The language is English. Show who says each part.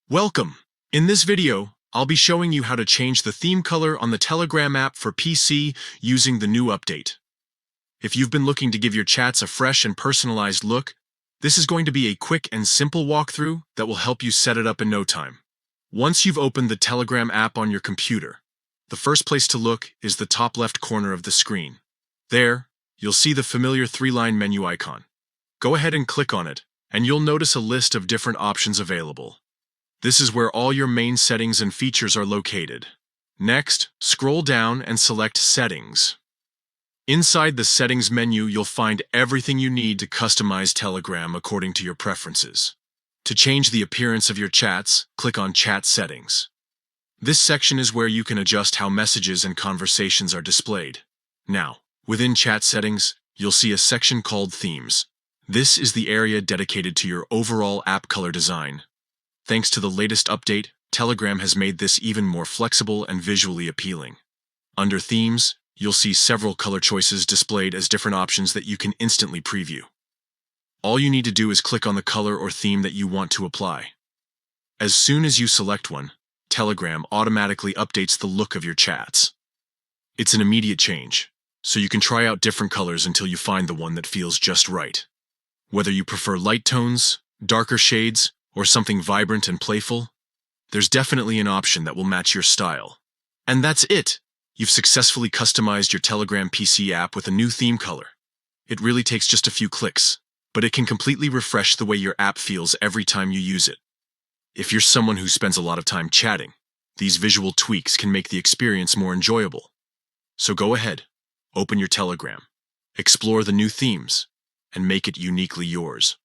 Speaker 1: Welcome! In this video, I'll be showing you how to change the theme color on the Telegram app for PC using the new update. If you've been looking to give your chats a fresh and personalized look, this is going to be a quick and simple walkthrough that will help you set it up in no time. Once you've opened the Telegram app on your computer, the first place to look is the top left corner of the screen. There, you'll see the familiar three-line menu icon. Go ahead and click on it, and you'll notice a list of different options available. This is where all your main settings and features are located. Next, scroll down and select Settings. Inside the Settings menu, you'll find everything you need to customize Telegram according to your preferences. To change the appearance of your chats, click on Chat Settings. This section is where you can adjust how messages and conversations are displayed. Now, within Chat Settings, you'll see a section called Themes. This is the area dedicated to your overall app color design. Thanks to the latest update, Telegram has made this even more flexible and visually appealing. Under Themes, you'll see several color choices displayed as different options that you can instantly preview. All you need to do is click on the color or theme that you want to apply. As soon as you select one, Telegram automatically updates the look of your chats. It's an immediate change, so you can try out different colors until you find the one that feels just right. Whether you prefer light tones, darker shades, or something vibrant and playful, there's definitely an option that will match your style. And that's it! You've successfully customized your Telegram PC app with a new theme color. It really takes just a few clicks, but it can completely refresh the way your app feels every time you use it. If you're someone who spends a lot of time chatting, these visual tweaks can make the experience more enjoyable. So go ahead, open your Telegram, explore the new themes, and make it uniquely yours.